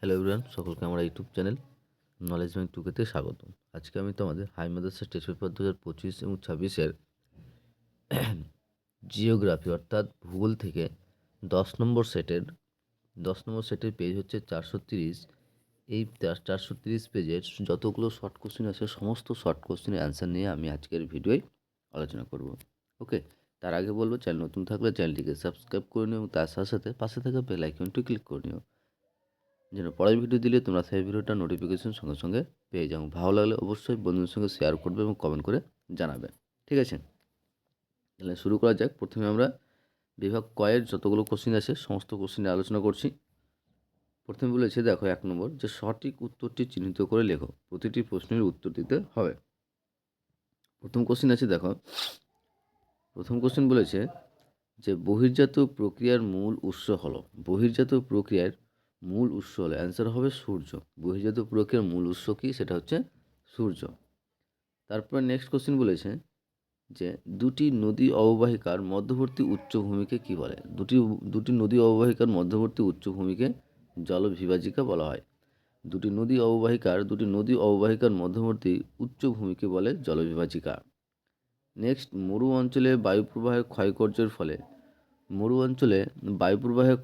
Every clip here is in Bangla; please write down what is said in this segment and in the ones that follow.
হ্যালো এভরিওয়ান, সকলকে আমার ইউটিউব চ্যানেল নলেজ মাইন্ড টুকেতে স্বাগত। আজকে আমি তোমাদের হাই মাদ্রাসা টেস্ট পেপার 2025 এবং 26-এর জিওগ্রাফি অর্থাৎ ভূগোল থেকে 10 নম্বর সেটের পেজ হচ্ছে 430। এই 430 পেজের যতগুলো শর্ট কোশ্চেন আছে সমস্ত শর্ট কোশ্চেনের অ্যান্সার নিয়ে আমি আজকের ভিডিওয় আলোচনা করব। ওকে, তার আগে বলবো চ্যানেল নতুন থাকলে চ্যানেলটিকে সাবস্ক্রাইব করে নিও এবং তার সাথে সাথে পাশে থাকা বেল আইকনটি ক্লিক করে নিও, যেন পরের ভিডিও দিলে তোমরা সেই ভিডিওটা নোটিফিকেশন সঙ্গে সঙ্গে পেয়ে যাও। ভালো লাগলে অবশ্যই বন্ধুদের সঙ্গে শেয়ার করবে এবং কমেন্ট করে জানাবে। ঠিক আছে, তাহলে শুরু করা যাক। প্রথমে আমরা বিভাগ কয়ের যতগুলো কোশ্চিন আছে সমস্ত কোশ্চিনে আলোচনা করছি। প্রথমে বলেছে, দেখো 1 নম্বর, যে সঠিক উত্তরটি চিহ্নিত করে লেখো। প্রতিটি প্রশ্নের উত্তর দিতে হবে। প্রথম কোশ্চিন আছে, দেখো প্রথম কোশ্চিন বলেছে যে বহির্জাত প্রক্রিয়ার মূল উৎস হলো। বহির্জাত প্রক্রিয়ার মূল উৎস হলো, অ্যান্সার হবে সূর্য। বহির্জাত প্রক্রিয়ার মূল উৎস কী, সেটা হচ্ছে সূর্য। তারপর নেক্সট কোশ্চেন বলেছে যে দুটি নদী অববাহিকার মধ্যবর্তী উচ্চভূমিকে কী বলে। দুটি নদী অববাহিকার মধ্যবর্তী উচ্চভূমিকে জলবিভাজিকা বলা হয়। দুটি নদী অববাহিকার মধ্যবর্তী উচ্চভূমিকে বলে জলবিভাজিকা। নেক্সট, মরু অঞ্চলে বায়ুপ্রবাহের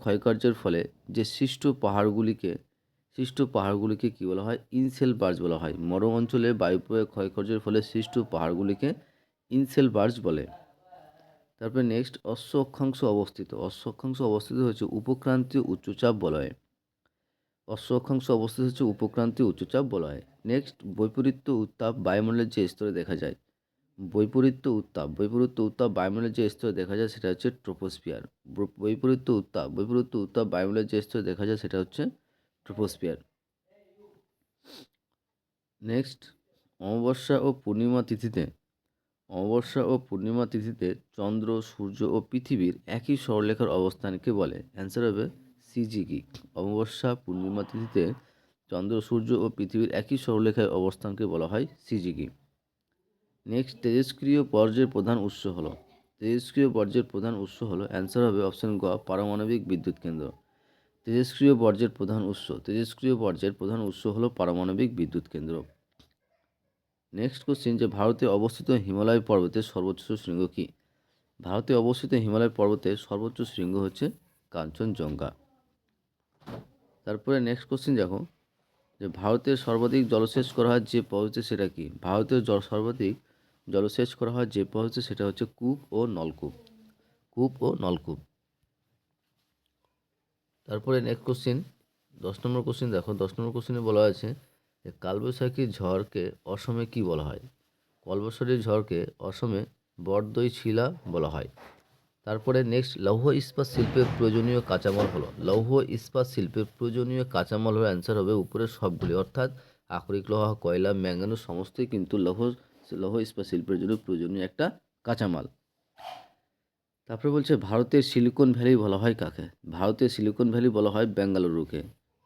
ক্ষয়কার্যের ফলে যে সৃষ্ট পাহাড়গুলিকে কী বলা হয়, ইনসেলবার্জ বলা হয়। মরু অঞ্চলে বায়ুপ্রবাহের ক্ষয়কার্যের ফলে সৃষ্ট পাহাড়গুলিকে ইনসেলবার্জ বলে। তারপরে নেক্সট, অশ্ব অক্ষাংশ অবস্থিত হচ্ছে উপক্রান্তীয় উচ্চচাপ বলয়ে। নেক্সট, বৈপরীত্য উত্তাপ বায়ুমণ্ডলের যে স্তরে দেখা যায়। বৈপরীত্য উত্তাপ বায়ুমণ্ডলের যে স্তরে দেখা যায় সেটা হচ্ছে ট্রোপোস্ফিয়ার। বৈপরীত্য উত্তাপ বায়ুমণ্ডলের যে স্তরে দেখা যায় সেটা হচ্ছে ট্রোপোস্ফিয়ার। নেক্সট, অমাবস্যা ও পূর্ণিমা তিথিতে চন্দ্র, সূর্য ও পৃথিবীর একই সরলরেখার অবস্থানকে বলে। অ্যান্সার হবে সিজিকি। অমাবস্যা পূর্ণিমা তিথিতে চন্দ্র, সূর্য ও পৃথিবীর একই সরলরেখায় অবস্থানকে বলা হয় সিজিকি। নেক্সট, তেজস্ক্রিয় বর্জ্যের প্রধান উৎস হলো অ্যান্সার হবে অপশন গ, পারমাণবিক বিদ্যুৎ কেন্দ্র। তেজস্ক্রিয় বর্জ্যের প্রধান উৎস হলো পারমাণবিক বিদ্যুৎ কেন্দ্র। নেক্সট কোশ্চিন, যে ভারতে অবস্থিত হিমালয় পর্বতের সর্বোচ্চ শৃঙ্গ কী। ভারতে অবস্থিত হিমালয় পর্বতের সর্বোচ্চ শৃঙ্গ হচ্ছে কাঞ্চনজঙ্ঘা। তারপরে নেক্সট কোশ্চিন দেখো, যে ভারতের সর্বাধিক জলসেচ করা হয় যে পদ্ধতি সেটা কি। ভারতের সর্বাধিক জলসেচ করা হয় যে পদ্ধতি সেটা হচ্ছে কূপ ও নলকূপ। তারপরে নেক্সট কোশ্চিন 10 নম্বর কোশ্চিন দেখো। 10 নম্বর কোশ্চিনে বলা আছে যে কালবৈশাখী ঝড়কে অসমে কি বলা হয়। কালবৈশাখী ঝড়কে অসমে বরদই শিলা বলা হয়। তারপরে নেক্সট, লৌহ ইস্পাত শিল্পের প্রয়োজনীয় কাঁচামাল হলো অ্যান্সার হবে উপরের সবগুলি, অর্থাৎ আকরিক লোহা, কয়লা, ম্যাঙ্গানিজ সমস্তই কিন্তু লৌহ ইস্পাত শিল্পের জন্য প্রয়োজনীয় একটা কাঁচামাল। তারপরে বলছে ভারতের সিলিকন ভ্যালি বলা হয় কাকে। ভারতের সিলিকন ভ্যালি বলা হয় বেঙ্গালুরুকে।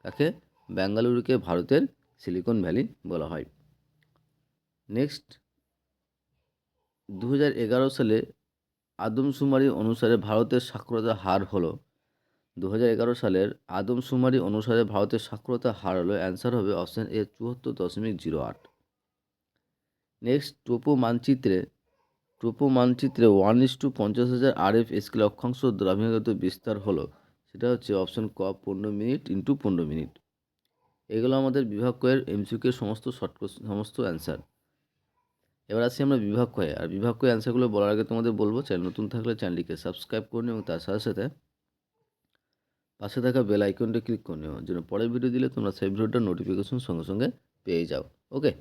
কাকে? বেঙ্গালুরুকে ভারতের সিলিকন ভ্যালি বলা হয়। নেক্সট, 2011 সালে আদমশুমারি অনুসারে ভারতের সাক্ষরতার হার হলো। 2011 সালের আদমশুমারি অনুসারে ভারতের সাক্ষরতার হার হলো অ্যান্সার হবে অপশন এ, 74.08। নেক্সট, টোপো মানচিত্রে 1:50,000 RF স্কেল অক্ষাংশ দ্রাঘিমাগত বিস্তার হলো, সেটা হচ্ছে অপশন ক, 15 মিনিট ইন্টু 15 মিনিট। এগুলো আমাদের বিভাগ কয়ের এমসিকিউ সমস্ত অ্যান্সার। এবার আসি আমরা বিভাগ কয়ে। আর বিভাগ কয়ে অ্যান্সারগুলো বলার আগে তোমাদের বলবো, চ্যানেল নতুন থাকলে চ্যানেলটিকে সাবস্ক্রাইব করে নিও এবং তার সাথে সাথে পাশে থাকা বেল আইকনটা ক্লিক করে নিও, যেন পরের ভিডিও দিলে তোমরা সেই ভিডিওটার নোটিফিকেশন সঙ্গে সঙ্গে পেয়ে যাও। ওকে,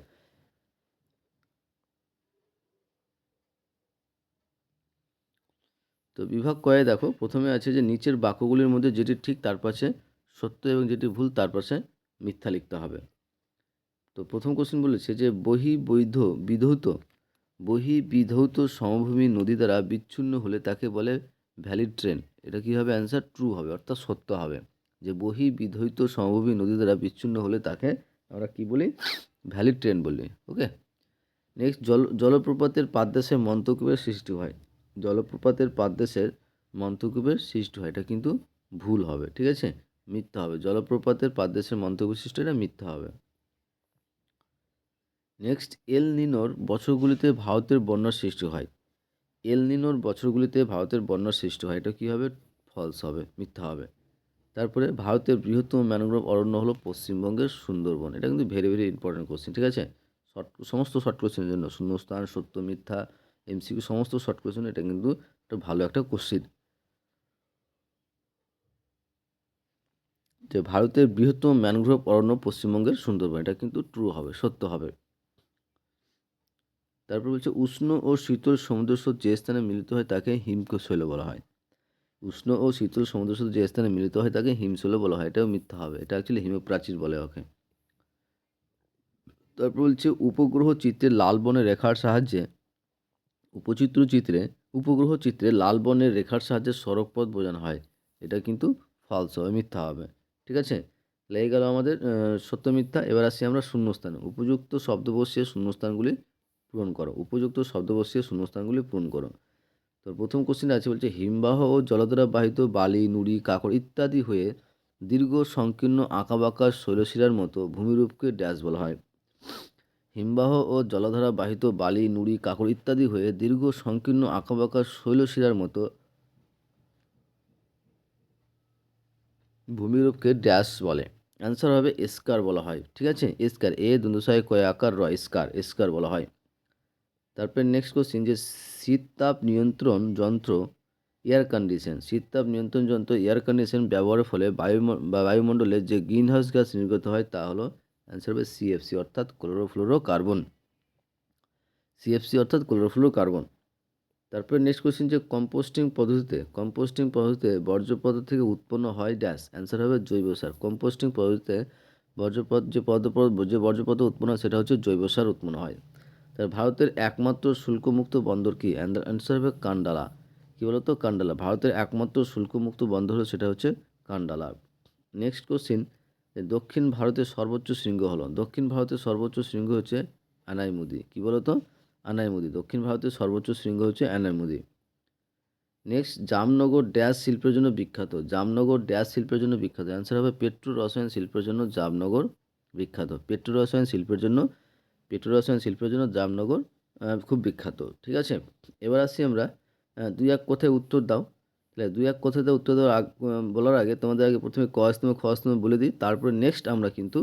তো বিভাগ কয়ে দেখো প্রথমে আছে যে নিচের বাক্যগুলির মধ্যে যেটি ঠিক তার পাশে সত্য এবং যেটি ভুল তার পাশে মিথ্যা লিখতে হবে। তো প্রথম কোশ্চেন বলেছে যে বহিবিধৌত সমভূমি নদী দ্বারা বিচ্ছিন্ন হলে তাকে বলে ভ্যালিড ট্রেন। এটা কী হবে, অ্যান্সার ট্রু হবে, অর্থাৎ সত্য হবে। যে বহিবিধৌত সমভূমি নদী দ্বারা বিচ্ছিন্ন হলে তাকে আমরা কি বলি, ভ্যালিড ট্রেন বলি। ওকে, নেক্সট, জলপ্রপাতের পাদদেশে মন্তকূপের সৃষ্টি হয়। এটা কিন্তু ভুল হবে, ঠিক আছে। মিথ্যা হবে। জলপ্রপাতের পাদদেশের মন্থর বৈশিষ্ট্য, এটা মিথ্যা হবে। নেক্সট, এল নিনোর বছরগুলিতে ভারতের বন্যার সৃষ্টি হয়। এল নিনোর বছরগুলিতে ভারতের বন্যার সৃষ্টি হয়, এটা কী হবে? ফলস হবে, মিথ্যা হবে। তারপরে ভারতের বৃহত্তম ম্যানগ্রোভ অরণ্য হলো পশ্চিমবঙ্গের সুন্দরবন। এটা কিন্তু ভেরি ভেরি ইম্পর্টেন্ট কোশ্চেন, ঠিক আছে? সমস্ত শর্ট কোশ্চেনের জন্য শূন্যস্থান, সত্য মিথ্যা, এমসিকিউ, সমস্ত শর্ট কোশ্চেন, এটা কিন্তু একটা ভালো একটা কোশ্চেন। যে ভারতের বৃহত্তম ম্যানগ্রোভ অরণ্য পশ্চিমবঙ্গের সুন্দরবন, এটা কিন্তু ট্রু হবে, সত্য হবে। তারপর বলছে উষ্ণ ও শীতল সমুদ্রস্রোত যে স্থানে মিলিত হয় তাকে হিমশৈল বলা হয়। উষ্ণ ও শীতল সমুদ্রস্রোত যে স্থানে মিলিত হয় তাকে হিমশৈল বলা হয়, এটাও মিথ্যা হবে। এটা অ্যাকচুয়ালি হিমপ্রাচীর বলে ওকে। তারপর বলছে উপগ্রহ চিত্রে লাল বনের রেখার সাহায্যে উপগ্রহ চিত্রে লাল বর্ণের রেখার সাহায্যে সড়কপথ বোঝানো হয়, এটা কিন্তু ফলস হবে, মিথ্যা হবে। ঠিক আছে, লেগে গেল আমাদের সত্য মিথ্যা। এবার আসি আমরা শূন্যস্থানে। উপযুক্ত শব্দ বসিয়ে শূন্যস্থানগুলি পূরণ করো। উপযুক্ত শব্দ বসিয়ে শূন্যস্থানগুলি পূরণ করো। তো প্রথম কোশ্চেন আছে, বলছে হিমবাহ ও জলদ্বারা বাহিত বালি, নুড়ি, কাঁকড় ইত্যাদি হয়ে দীর্ঘ সংকীর্ণ আঁকাবাঁকা শৈলশিরার মতো ভূমিরূপকে ড্যাশ বলা হয়। হিমবাহ ও জলধারা বাহিত বালি, নুড়ি, কাঁকড় ইত্যাদি হয়ে দীর্ঘ সংকীর্ণ আঁকাবাঁকা শৈলশিরার মতো ভূমিরূপকে ড্যাশ বলে। অ্যান্সার হবে এস্কার বলা হয়। ঠিক আছে, এস্কার, এ দন্তসায় কয় আকার র, এস্কার, এস্কার বলা হয়। তারপরে নেক্সট কোশ্চিন, যে শীত তাপ নিয়ন্ত্রণ যন্ত্র এয়ার কন্ডিশন ব্যবহারের ফলে বায়ুমণ্ডলে যে গ্রিনহাউস গ্যাস নির্গত হয় তা হলো, অ্যান্সার হবে সিএফসি অর্থাৎ ক্লোরোফ্লোরোকার্বন। সিএফসি অর্থাৎ ক্লোরোফ্লোরোকার্বন। তারপরে নেক্সট কোশ্চেন, যে কম্পোস্টিং পদ্ধতিতে বর্জ্য পদার্থ থেকে উৎপন্ন হয় ড্যাশ, অ্যান্সার হবে জৈব সার। কম্পোস্টিং পদ্ধতিতে যে বর্জ্য পদার্থ উৎপন্ন হয় সেটা হচ্ছে জৈব সার উৎপন্ন হয়। তার ভারতের একমাত্র শুল্কমুক্ত বন্দর কি, অ্যান্সার হবে কান্ডালা। কী বলতো? কান্ডালা। ভারতের একমাত্র শুল্কমুক্ত বন্দর হলো, সেটা হচ্ছে কান্ডালা। নেক্সট কোশ্চিন, দক্ষিণ ভারতের সর্বোচ্চ শৃঙ্গ হলো, দক্ষিণ ভারতের সর্বোচ্চ শৃঙ্গ হচ্ছে আনাইমুদি। কী বলতো? আনাইমুদি। দক্ষিণ ভারতের সর্বোচ্চ শৃঙ্গ হচ্ছে আনাইমুদি। নেক্সট, জামনগর ড্যাশ শিল্পের জন্য বিখ্যাত। জামনগর ড্যাশ শিল্পের জন্য বিখ্যাত, অ্যান্সার হবে পেট্রো রসায়ন শিল্পের জন্য জামনগর বিখ্যাত। পেট্রো রসায়ন শিল্পের জন্য জামনগর খুব বিখ্যাত। ঠিক আছে, এবার আসছি আমরা দুই এক কথায় উত্তর দাও। তাহলে দুই এক কথায় উত্তর দেওয়ার বলার আগে তোমাদের আগে প্রথমে ক স্তম্ভ খ স্তম্ভ বলে দিই, তারপরে নেক্সট আমরা কিন্তু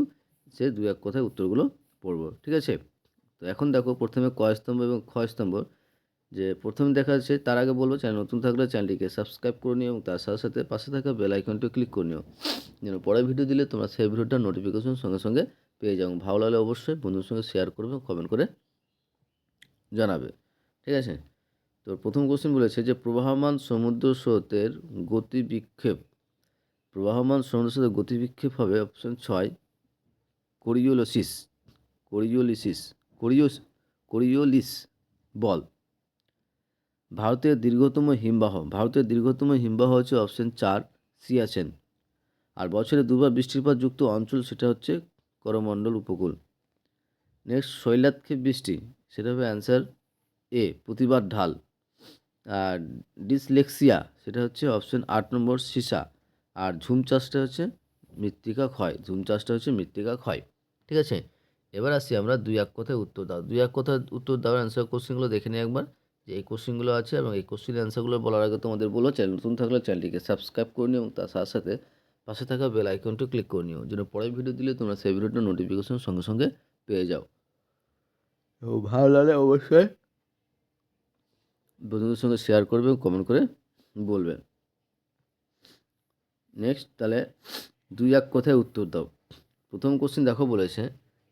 সে দুই এক কথায় উত্তরগুলো পড়ব। ঠিক আছে, তো এখন দেখো প্রথমে ক স্তম্ভ এবং খ স্তম্ভ। যে প্রথমে দেখা যাচ্ছে, তার আগে বলবো চ্যানেল নতুন থাকলে চ্যানেলটিকে সাবস্ক্রাইব করে নিও এবং তার সাথে সাথে পাশে থাকা বেল আইকনটি ক্লিক করে নিও, যেন পরে ভিডিও দিলে তোমরা সেই ভিডিওটার নোটিফিকেশন সঙ্গে সঙ্গে পেয়ে যাও। ভালো লাগলে অবশ্যই বন্ধুর সঙ্গে শেয়ার করবে, কমেন্ট করে জানাবে। ঠিক আছে, তো প্রথম কোশ্চেন বলেছে যে প্রবাহমান সমুদ্র স্রোতের গতিবিক্ষেপ হবে, অপশন 6 কোরিওলিস কোরিওলিসিস কোরিওস কোরিওলিস বল। ভারতের দীর্ঘতম হিমবাহ হচ্ছে অপশন 4 সিয়াচেন। আর বছরে দুবার বৃষ্টিপাত যুক্ত অঞ্চল, সেটা হচ্ছে করমণ্ডল উপকূল। নেক্সট, শৈলাক্ষেপ বৃষ্টি, সেটা হবে অ্যান্সার এ প্রতিবার ঢাল। আর ডিসলেক্সিয়া, সেটা হচ্ছে অপশন 8 নম্বর সীসা। আর ঝুম চাষটা হচ্ছে মৃত্তিকা ক্ষয়। ঠিক আছে, এবার আসি আমরা দুই এক কথায় উত্তর দাও। দুই এক কথায় উত্তর দেওয়ার অ্যান্সার কোশ্চেনগুলো দেখে নিই একবার, যে এই কোশ্চেনগুলো আছে, এবং এই কোশ্চেনের অ্যান্সারগুলো বলার আগে তোমাদের বলো, চ্যানেল নতুন থাকলে চ্যানেলটিকে সাবস্ক্রাইব করে নিও এবং তার সাথে সাথে পাশে থাকা বেল আইকনটি ক্লিক করে নিও, যেন পরের ভিডিও দিলে তোমরা সেই ভিডিওটার নোটিফিকেশন সঙ্গে সঙ্গে পেয়ে যাও। তো ভালো লাগলে অবশ্যই বন্ধুদের সঙ্গে শেয়ার করবে, কমেন্ট করে বলবে। নেক্সট, তাহলে দুই এক কথায় উত্তর দাও। প্রথম কোশ্চেন দেখো, বলেছে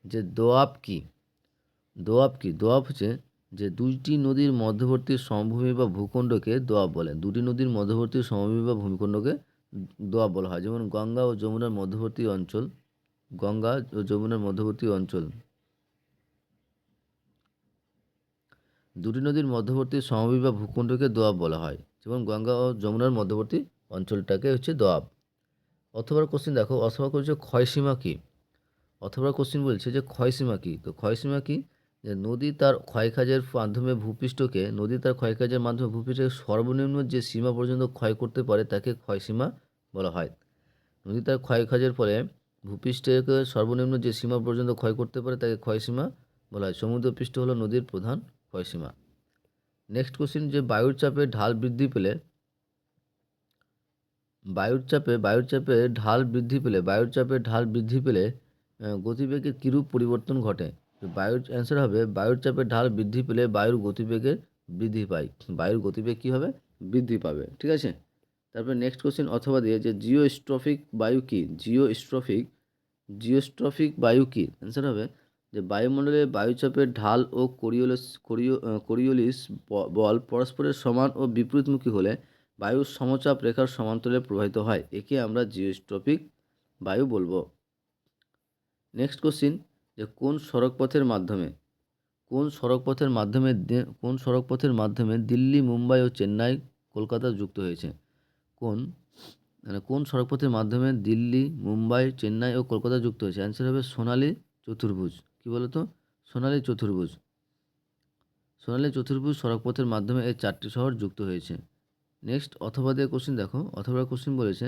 যে দোয়াব হচ্ছে যে দুইটি নদীর মধ্যবর্তী সমভূমি বা ভূখণ্ডকে দোয়াব বলে। দুটি নদীর মধ্যবর্তী সমভূমি বা ভূমিখণ্ডকে দোয়াব বলা হয়। যেমন গঙ্গা ও যমুনার মধ্যবর্তী অঞ্চল, দুটি নদীর মধ্যবর্তী সমভূমি বা ভূখণ্ডকে দোয়াব বলা হয়। যেমন গঙ্গা ও যমুনার মধ্যবর্তী অঞ্চলটাকে হচ্ছে দোয়াব। অথবা কোশ্চেন দেখো, অথবা বলছে ক্ষয়সীমা কী। অথবা কোশ্চেন বলছে যে ক্ষয়সীমা কী। তো ক্ষয়সীমা কী, যে নদী তার ক্ষয়কাজের মাধ্যমে ভূপৃষ্ঠকে সর্বনিম্ন যে সীমা পর্যন্ত ক্ষয় করতে পারে তাকে ক্ষয়সীমা বলা হয়। নদী তার ক্ষয়কাজের ফলে ভূপৃষ্ঠকে সর্বনিম্ন যে সীমা পর্যন্ত ক্ষয় করতে পারে তাকে ক্ষয়সীমা বলা হয়। সমুদ্রপৃষ্ঠ হলো নদীর প্রধান ক্ষয়সীমা। নেক্সট কোশ্চিন, যে বায়ুর চাপে ঢাল বৃদ্ধি পেলে ঢাল বৃদ্ধি পেলে গতিবেগের কীরূপ পরিবর্তন ঘটে? বায়ুর অ্যান্সার হবে, বায়ুর চাপের ঢাল বৃদ্ধি পেলে বায়ুর গতিবেগের বৃদ্ধি পায়। বায়ুর গতিবেগ কী হবে? বৃদ্ধি পাবে। ঠিক আছে। তারপরে নেক্সট কোশ্চিন অথবা দিয়ে, যে জিওস্ট্রফিক বায়ু কী? জিওস্ট্রফিক বায়ু কী? অ্যান্সার হবে যে বায়ুমণ্ডলে বায়ুচাপের ঢাল ও কোরিওলিস বল পরস্পরের সমান ও বিপরীতমুখী হলে বায়ুর সমচাপ রেখার সমান্তরালে প্রবাহিত হয়। একে আমরা জিওস্ট্রফিক বায়ু বলবো। নেক্সট কোশ্চিন, যে কোন সড়কপথের মাধ্যমে দিল্লি, মুম্বাই ও চেন্নাই, কলকাতা যুক্ত হয়েছে? কোন সড়কপথের মাধ্যমে দিল্লি, মুম্বাই, চেন্নাই ও কলকাতা যুক্ত হয়েছে? অ্যান্সার হবে সোনালী চতুর্ভুজ। কী বলো তো? সোনালী চতুর্ভুজ সড়কপথের মাধ্যমে এই 4টি শহর যুক্ত হয়েছে। নেক্সট অথবা দিয়ে কোশ্চিন দেখো। অথবা কোশ্চিন বলেছে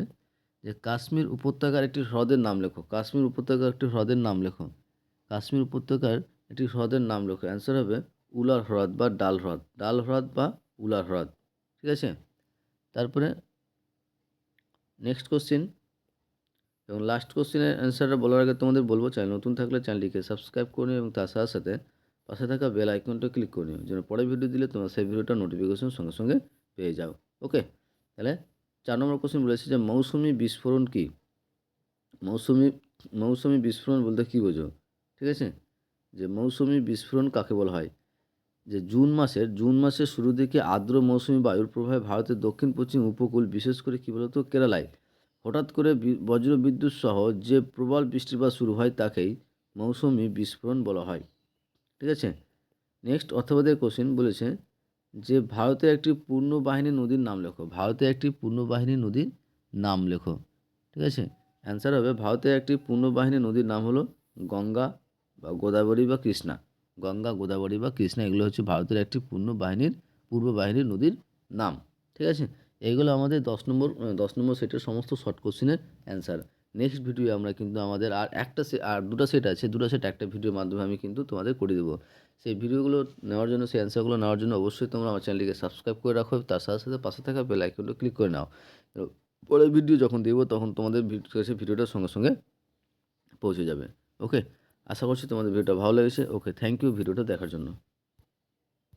যে কাশ্মীর উপত্যকার একটি হ্রদের নাম লেখো। কাশ্মীর উপত্যকার একটি হ্রদের নাম লেখো। অ্যান্সার হবে উলার হ্রদ বা ডাল হ্রদ বা উলার হ্রদ। ঠিক আছে। তারপরে নেক্সট কোশ্চিন এবং লাস্ট কোশ্চিনের অ্যান্সারটা বলার আগে তোমাদের বলবো, চ্যানেল নতুন থাকলে চ্যানেলটিকে সাবস্ক্রাইব করে নিও এবং তার সাথে সাথে পাশে থাকা বেল আইকনটা ক্লিক করে নিও, যেন পরের ভিডিও দিলে তোমরা সেই ভিডিওটা নোটিফিকেশন সঙ্গে সঙ্গে পেয়ে যাও। ওকে, তাহলে 4 নম্বর কোশ্চিন বলেছে যে মৌসুমি বিস্ফোরণ কী? মৌসুমি বিস্ফোরণ বলতে কী বোঝো? ঠিক আছে, যে মৌসুমি বিস্ফোরণ কাকে বলা হয়? যে জুন মাসের শুরুর দিকে আর্দ্র মৌসুমি বায়ুর প্রভাবে ভারতের দক্ষিণ পশ্চিম উপকূল, বিশেষ করে কী বলতো কেরালায় হঠাৎ করে বজ্রবিদ্যুৎ সহ যে প্রবল বৃষ্টিপাত শুরু হয় তাকেই মৌসুমি বিস্ফোরণ বলা হয়। ঠিক আছে। নেক্সট অথবাদের কোশ্চেন বলেছে যে ভারতের একটি পূর্ণবাহিনী নদীর নাম লেখো। ঠিক আছে। অ্যান্সার হবে ভারতের একটি পূর্ণবাহিনী নদীর নাম হলো গঙ্গা বা গোদাবরী বা কৃষ্ণা। এগুলো হচ্ছে ভারতের একটি পূর্ববাহিনীর নদীর নাম। ঠিক আছে। এইগুলো আমাদের 10 নম্বর সেটের সমস্ত শর্ট কোশ্চেনের অ্যান্সার। নেক্সট ভিডিও আমরা কিন্তু আমাদের আর দুটো সেট আছে, দুটো সেট একটা ভিডিওর মাধ্যমে আমি কিন্তু তোমাদের করে দেবো। সেই ভিডিওগুলো নেওয়ার জন্য, সেই অ্যান্সারগুলো নেওয়ার জন্য অবশ্যই তোমরা আমার চ্যানেলটিকে সাবস্ক্রাইব করে রাখো। তার সাথে সাথে পাশে থাকা বেল আইকনটা ক্লিক করে নাও। পরের ভিডিও যখন দেবো তখন তোমাদের কাছে ভিডিওটা সঙ্গে সঙ্গে পৌঁছে যাবে। ওকে, আশা করছি তোমাদের ভিডিওটা ভালো লেগেছে। ওকে, থ্যাংক ইউ ভিডিওটা দেখার জন্য।